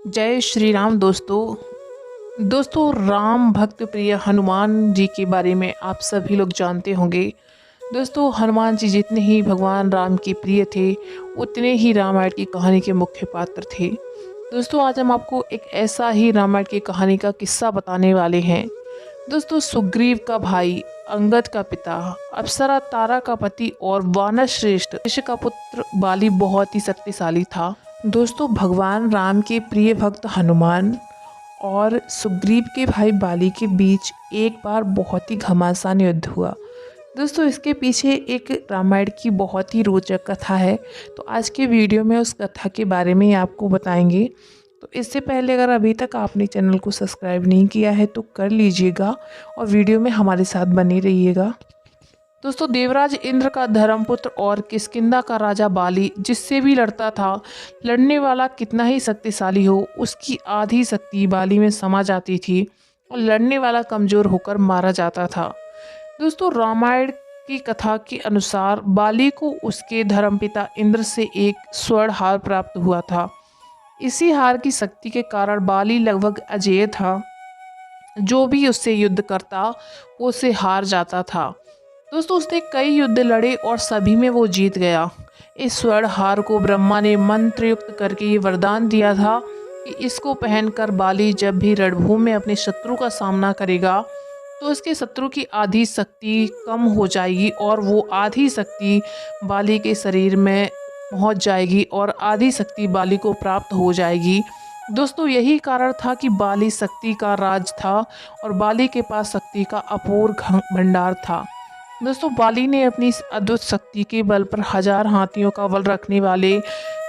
जय श्री राम दोस्तों राम भक्त प्रिय हनुमान जी के बारे में आप सभी लोग जानते होंगे। दोस्तों हनुमान जी जितने ही भगवान राम के प्रिय थे उतने ही रामायण की कहानी के मुख्य पात्र थे। दोस्तों आज हम आपको एक ऐसा ही रामायण की कहानी का किस्सा बताने वाले हैं। दोस्तों सुग्रीव का भाई, अंगद का पिता, अप्सरा तारा का पति और वानर श्रेष्ठ ऋषि का पुत्र बाली बहुत ही शक्तिशाली था। दोस्तों भगवान राम के प्रिय भक्त हनुमान और सुग्रीव के भाई बाली के बीच एक बार बहुत ही घमासान युद्ध हुआ। दोस्तों इसके पीछे एक रामायण की बहुत ही रोचक कथा है, तो आज के वीडियो में उस कथा के बारे में ही आपको बताएंगे। तो इससे पहले अगर अभी तक आपने चैनल को सब्सक्राइब नहीं किया है तो कर लीजिएगा और वीडियो में हमारे साथ बने रहिएगा। दोस्तों देवराज इंद्र का धर्मपुत्र और किष्किंधा का राजा बाली जिससे भी लड़ता था, लड़ने वाला कितना ही शक्तिशाली हो उसकी आधी शक्ति बाली में समा जाती थी और लड़ने वाला कमजोर होकर मारा जाता था। दोस्तों रामायण की कथा के अनुसार बाली को उसके धर्मपिता इंद्र से एक स्वर्ण हार प्राप्त हुआ था। इसी हार की शक्ति के कारण बाली लगभग अजेय था। जो भी उससे युद्ध करता वो उससे हार जाता था। दोस्तों उसने कई युद्ध लड़े और सभी में वो जीत गया। इस स्वर्ण हार को ब्रह्मा ने मंत्र युक्त करके ये वरदान दिया था कि इसको पहनकर बाली जब भी रणभूमि में अपने शत्रु का सामना करेगा तो उसके शत्रु की आधी शक्ति कम हो जाएगी और वो आधी शक्ति बाली के शरीर में पहुंच जाएगी और आधी शक्ति बाली को प्राप्त हो जाएगी। दोस्तों यही कारण था कि बाली शक्ति का राज था और बाली के पास शक्ति का अपूर्व भंडार था। दोस्तों बाली ने अपनी इस अद्भुत शक्ति के बल पर 1000 हाथियों का बल रखने वाले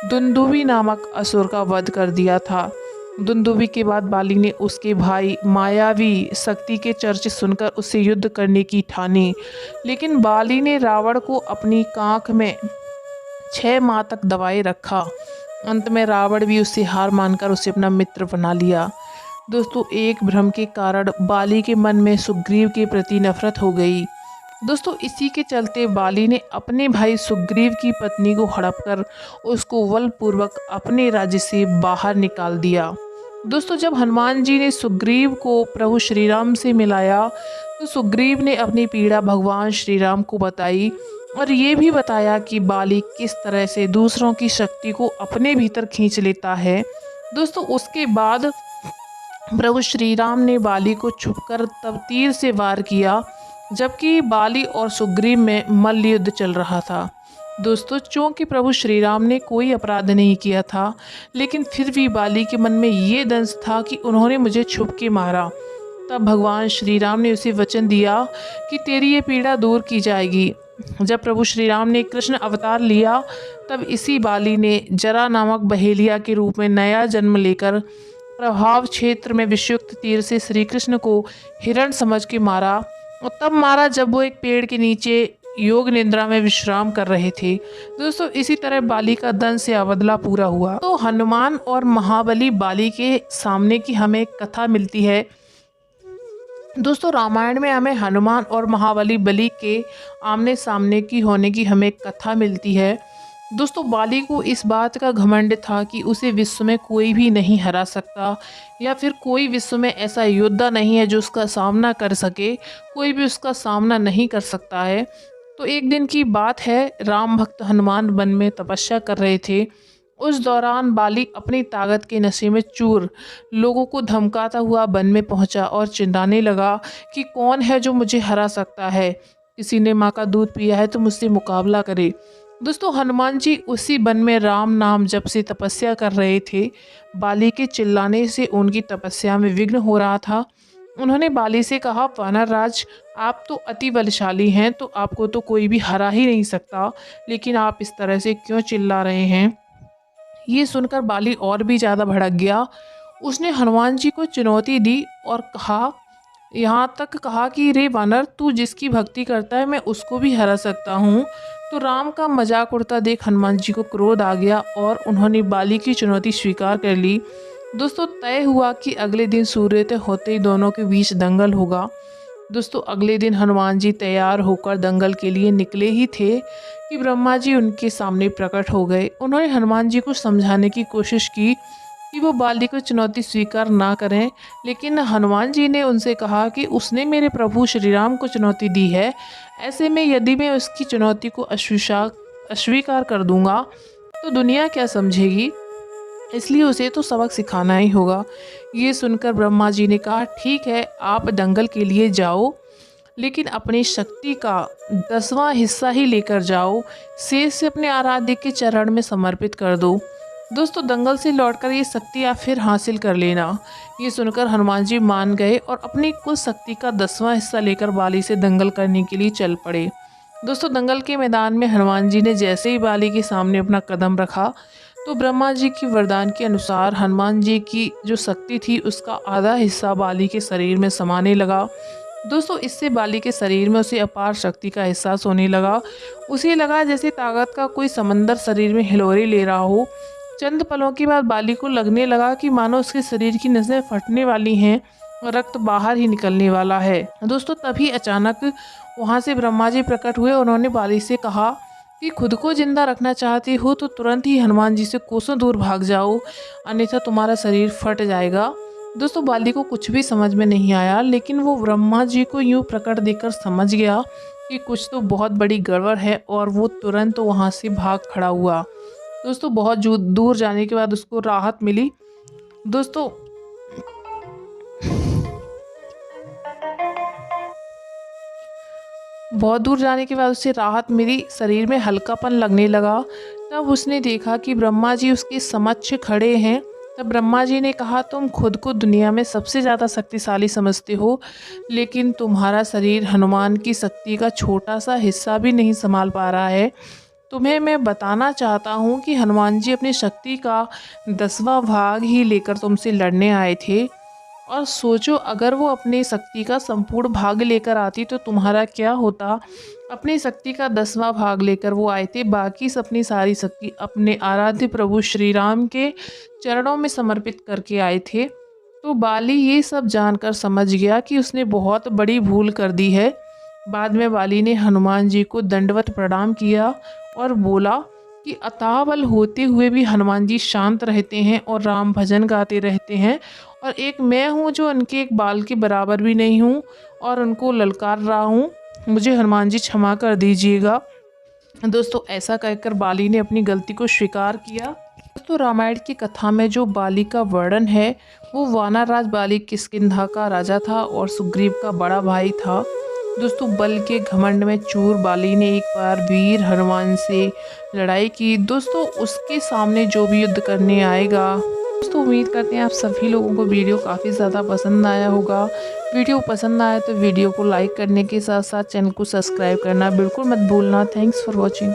दुंदुभी नामक असुर का वध कर दिया था। दुंदुभी के बाद बाली ने उसके भाई मायावी शक्ति के चर्चे सुनकर उससे युद्ध करने की ठानी, लेकिन बाली ने रावण को अपनी कांख में 6 माह तक दबाए रखा। अंत में रावण भी उससे हार मानकर उसे अपना मित्र बना लिया। दोस्तों एक भ्रम के कारण बाली के मन में सुग्रीव के प्रति नफरत हो गई। दोस्तों इसी के चलते बाली ने अपने भाई सुग्रीव की पत्नी को हड़पकर उसको बलपूर्वक अपने राज्य से बाहर निकाल दिया। दोस्तों जब हनुमान जी ने सुग्रीव को प्रभु श्री राम से मिलाया तो सुग्रीव ने अपनी पीड़ा भगवान श्री राम को बताई और ये भी बताया कि बाली किस तरह से दूसरों की शक्ति को अपने भीतर खींच लेता है। दोस्तों उसके बाद प्रभु श्री राम ने बाली को छुपकर तब तीर से वार किया, जबकि बाली और सुग्रीव में मल्ल युद्ध चल रहा था। दोस्तों चूंकि प्रभु श्री राम ने कोई अपराध नहीं किया था, लेकिन फिर भी बाली के मन में ये दंश था कि उन्होंने मुझे छुप के मारा। तब भगवान श्री राम ने उसे वचन दिया कि तेरी ये पीड़ा दूर की जाएगी। जब प्रभु श्री राम ने कृष्ण अवतार लिया तब इसी बाली ने जरा नामक बहेलिया के रूप में नया जन्म लेकर प्रभाव क्षेत्र में विषयुक्त तीर से श्री कृष्ण को हिरण समझ के मारा, और तब मारा जब वो एक पेड़ के नीचे योग निद्रा में विश्राम कर रहे थे। दोस्तों इसी तरह बाली का दंश से अवदला पूरा हुआ। तो हनुमान और महाबली बाली के सामने की हमें एक कथा मिलती है। दोस्तों रामायण में हमें हनुमान और महाबली बलि के आमने सामने की होने की हमें एक कथा मिलती है। दोस्तों बाली को इस बात का घमंड था कि उसे विश्व में कोई भी नहीं हरा सकता, या फिर कोई विश्व में ऐसा योद्धा नहीं है जो उसका सामना कर सके, कोई भी उसका सामना नहीं कर सकता है। तो एक दिन की बात है, राम भक्त हनुमान वन में तपस्या कर रहे थे। उस दौरान बाली अपनी ताकत के नशे में चूर लोगों को धमकाता हुआ वन में पहुंचा और चिल्लाने लगा कि कौन है जो मुझे हरा सकता है, किसी ने माँ का दूध पिया है तो मुझसे मुकाबला करे। दोस्तों हनुमान जी उसी वन में राम नाम जप से तपस्या कर रहे थे। बाली के चिल्लाने से उनकी तपस्या में विघ्न हो रहा था। उन्होंने बाली से कहा, वानर राज आप तो अति बलशाली हैं, तो आपको तो कोई भी हरा ही नहीं सकता, लेकिन आप इस तरह से क्यों चिल्ला रहे हैं। ये सुनकर बाली और भी ज़्यादा भड़क गया। उसने हनुमान जी को चुनौती दी और कहा, यहाँ तक कहा कि रे वानर तू जिसकी भक्ति करता है मैं उसको भी हरा सकता हूँ। तो राम का मजाक उड़ता देख हनुमान जी को क्रोध आ गया और उन्होंने बाली की चुनौती स्वीकार कर ली। दोस्तों तय हुआ कि अगले दिन सूर्योदय होते ही दोनों के बीच दंगल होगा। दोस्तों अगले दिन हनुमान जी तैयार होकर दंगल के लिए निकले ही थे कि ब्रह्मा जी उनके सामने प्रकट हो गए। उन्होंने हनुमान जी को समझाने की कोशिश की कि वो बाली को चुनौती स्वीकार ना करें, लेकिन हनुमान जी ने उनसे कहा कि उसने मेरे प्रभु श्री राम को चुनौती दी है। ऐसे में यदि मैं उसकी चुनौती को अस्वीकार कर दूंगा तो दुनिया क्या समझेगी, इसलिए उसे तो सबक सिखाना ही होगा। ये सुनकर ब्रह्मा जी ने कहा, ठीक है, आप दंगल के लिए जाओ, लेकिन अपनी शक्ति का 10वां हिस्सा ही लेकर जाओ, शेष से अपने आराध्य के चरण में समर्पित कर दो। दोस्तों, दंगल से लौटकर ये शक्ति आप फिर हासिल कर लेना। ये सुनकर हनुमान जी मान गए और अपनी कुल शक्ति का 10वां हिस्सा लेकर बाली से दंगल करने के लिए चल पड़े। दोस्तों, दंगल के मैदान में हनुमान जी ने जैसे ही बाली के सामने अपना कदम रखा तो ब्रह्मा जी की वरदान के अनुसार हनुमान जी की जो शक्ति थी उसका आधा हिस्सा बाली के शरीर में समाने लगा। दोस्तों, इससे बाली के शरीर में उसे अपार शक्ति का एहसास होने लगा। उसे लगा जैसे ताकत का कोई समंदर शरीर में हिलोरे ले रहा हो। चंद पलों के बाद बाली को लगने लगा कि मानो उसके शरीर की नसें फटने वाली हैं और रक्त बाहर ही निकलने वाला है। दोस्तों, तभी अचानक वहाँ से ब्रह्मा जी प्रकट हुए। उन्होंने बाली से कहा कि खुद को जिंदा रखना चाहती हो तो तुरंत ही हनुमान जी से कोसों दूर भाग जाओ, अन्यथा तुम्हारा शरीर फट जाएगा। दोस्तों, बाली को कुछ भी समझ में नहीं आया, लेकिन वो ब्रह्मा जी को यूं प्रकट देखकर समझ गया कि कुछ तो बहुत बड़ी गड़बड़ है और वो तुरंत वहाँ से भाग खड़ा हुआ। दोस्तों, बहुत दूर जाने के बाद उसको राहत मिली। दोस्तों, बहुत दूर जाने के बाद उसे राहत मिली, शरीर में हल्कापन लगने लगा। तब उसने देखा कि ब्रह्मा जी उसके समक्ष खड़े हैं। तब ब्रह्मा जी ने कहा, तुम खुद को दुनिया में सबसे ज़्यादा शक्तिशाली समझते हो, लेकिन तुम्हारा शरीर हनुमान की शक्ति का छोटा सा हिस्सा भी नहीं संभाल पा रहा है। तुम्हें मैं बताना चाहता हूँ कि हनुमान जी अपनी शक्ति का 10वां भाग ही लेकर तुमसे लड़ने आए थे, और सोचो अगर वो अपनी शक्ति का संपूर्ण भाग लेकर आती तो तुम्हारा क्या होता। अपनी शक्ति का 10वां भाग लेकर वो आए थे, बाकी अपनी सारी शक्ति अपने आराध्य प्रभु श्री राम के चरणों में समर्पित करके आए थे। तो बाली ये सब जानकर समझ गया कि उसने बहुत बड़ी भूल कर दी है। बाद में बाली ने हनुमान जी को दंडवत प्रणाम किया और बोला कि अथाह बल होते हुए भी हनुमान जी शांत रहते हैं और राम भजन गाते रहते हैं, और एक मैं हूँ जो उनके एक बाल के बराबर भी नहीं हूँ और उनको ललकार रहा हूँ। मुझे हनुमान जी क्षमा कर दीजिएगा। दोस्तों, ऐसा कहकर बाली ने अपनी गलती को स्वीकार किया। दोस्तों, रामायण की कथा में जो बाली का वर्णन है वो वानर राज बाली किष्किंधा का राजा था और सुग्रीव का बड़ा भाई था। दोस्तों, बल के घमंड में चूर बाली ने एक बार वीर हनुमान से लड़ाई की। दोस्तों, उसके सामने जो भी युद्ध करने आएगा। दोस्तों, उम्मीद करते हैं आप सभी लोगों को वीडियो काफ़ी ज़्यादा पसंद आया होगा। वीडियो पसंद आया तो वीडियो को लाइक करने के साथ साथ चैनल को सब्सक्राइब करना बिल्कुल मत भूलना। Thanks for watching.